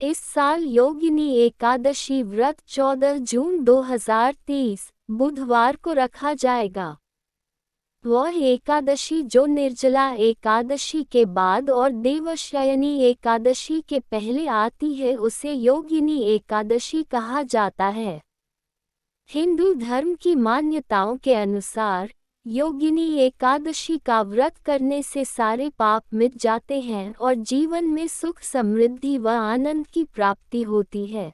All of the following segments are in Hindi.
इस साल योगिनी एकादशी व्रत 14 जून 2023 बुधवार को रखा जाएगा। वह एकादशी जो निर्जला एकादशी के बाद और देवशयनी एकादशी के पहले आती है उसे योगिनी एकादशी कहा जाता है। हिंदू धर्म की मान्यताओं के अनुसार योगिनी एकादशी का व्रत करने से सारे पाप मिट जाते हैं और जीवन में सुख समृद्धि व आनंद की प्राप्ति होती है।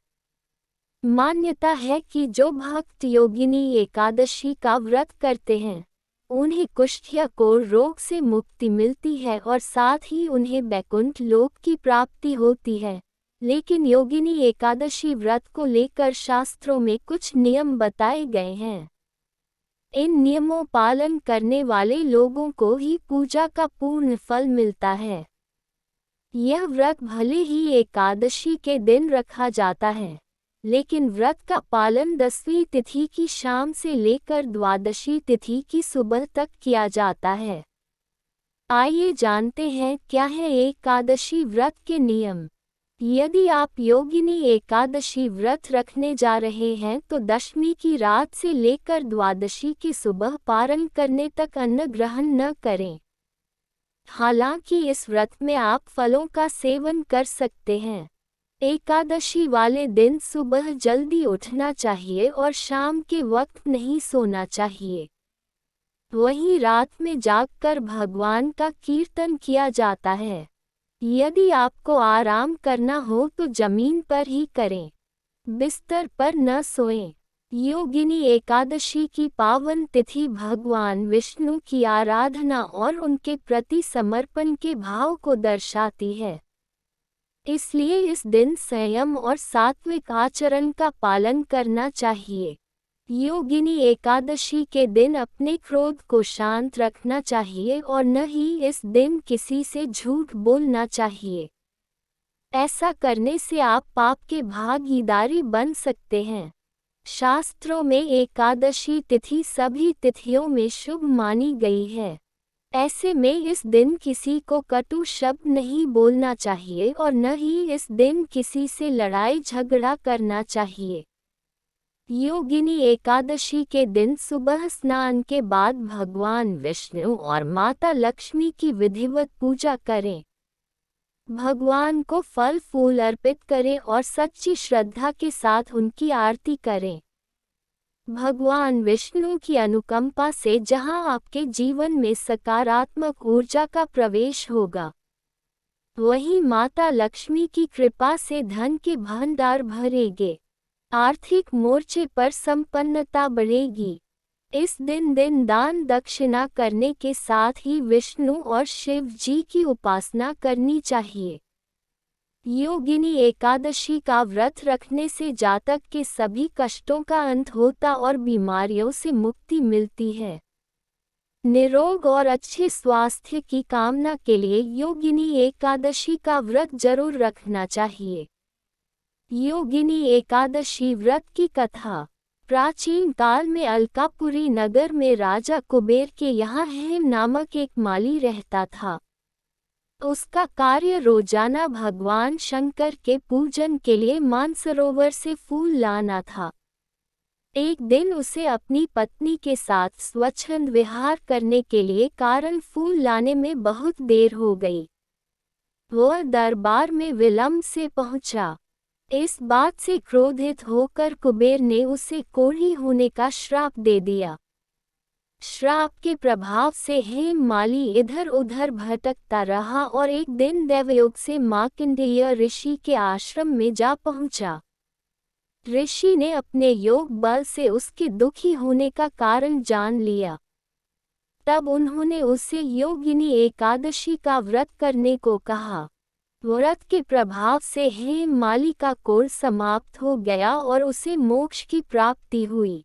मान्यता है कि जो भक्त योगिनी एकादशी का व्रत करते हैं उन्हें कुष्ठ या कोढ़ रोग से मुक्ति मिलती है और साथ ही उन्हें वैकुंठ लोक की प्राप्ति होती है। लेकिन योगिनी एकादशी व्रत को लेकर शास्त्रों में कुछ नियम बताए गए हैं। इन नियमों पालन करने वाले लोगों को ही पूजा का पूर्ण फल मिलता है। यह व्रत भले ही एकादशी के दिन रखा जाता है, लेकिन व्रत का पालन 10वीं तिथि की शाम से लेकर द्वादशी तिथि की सुबह तक किया जाता है। आइए जानते हैं क्या है एकादशी व्रत के नियम। यदि आप योगिनी एकादशी व्रत रखने जा रहे हैं तो दशमी की रात से लेकर द्वादशी की सुबह पारण करने तक अन्न ग्रहण न करें। हालांकि इस व्रत में आप फलों का सेवन कर सकते हैं। एकादशी वाले दिन सुबह जल्दी उठना चाहिए और शाम के वक्त नहीं सोना चाहिए। वहीं रात में जागकर भगवान का कीर्तन किया जाता है। यदि आपको आराम करना हो तो जमीन पर ही करें, बिस्तर पर न सोएं। योगिनी एकादशी की पावन तिथि भगवान विष्णु की आराधना और उनके प्रति समर्पण के भाव को दर्शाती है। इसलिए इस दिन संयम और सात्विक आचरण का पालन करना चाहिए। योगिनी एकादशी के दिन अपने क्रोध को शांत रखना चाहिए और न ही इस दिन किसी से झूठ बोलना चाहिए। ऐसा करने से आप पाप के भागीदारी बन सकते हैं। शास्त्रों में एकादशी तिथि सभी तिथियों में शुभ मानी गई है। ऐसे में इस दिन किसी को कटु शब्द नहीं बोलना चाहिए और न ही इस दिन किसी से लड़ाई झगड़ा करना चाहिए। योगिनी एकादशी के दिन सुबह स्नान के बाद भगवान विष्णु और माता लक्ष्मी की विधिवत पूजा करें। भगवान को फल फूल अर्पित करें और सच्ची श्रद्धा के साथ उनकी आरती करें। भगवान विष्णु की अनुकंपा से जहां आपके जीवन में सकारात्मक ऊर्जा का प्रवेश होगा, वहीं माता लक्ष्मी की कृपा से धन के भंडार भरेंगे। आर्थिक मोर्चे पर संपन्नता बढ़ेगी। इस दिन दान दक्षिणा करने के साथ ही विष्णु और शिव जी की उपासना करनी चाहिए। योगिनी एकादशी का व्रत रखने से जातक के सभी कष्टों का अंत होता और बीमारियों से मुक्ति मिलती है। निरोग और अच्छे स्वास्थ्य की कामना के लिए योगिनी एकादशी का व्रत जरूर रखना चाहिए। योगिनी एकादशी व्रत की कथा। प्राचीन काल में अलकापुरी नगर में राजा कुबेर के यहाँ हेम नामक एक माली रहता था। उसका कार्य रोजाना भगवान शंकर के पूजन के लिए मानसरोवर से फूल लाना था। एक दिन उसे अपनी पत्नी के साथ स्वच्छंद विहार करने के लिए कारण फूल लाने में बहुत देर हो गई। वह दरबार में विलंब से पहुंचा। इस बात से क्रोधित होकर कुबेर ने उसे कोढ़ी होने का श्राप दे दिया। श्राप के प्रभाव से हेम माली इधर उधर भटकता रहा और एक दिन दैवयोग से मार्कंडेय ऋषि के आश्रम में जा पहुंचा। ऋषि ने अपने योग बल से उसके दुखी होने का कारण जान लिया। तब उन्होंने उसे योगिनी एकादशी का व्रत करने को कहा। व्रत के प्रभाव से हेम माली का कोढ़ समाप्त हो गया और उसे मोक्ष की प्राप्ति हुई।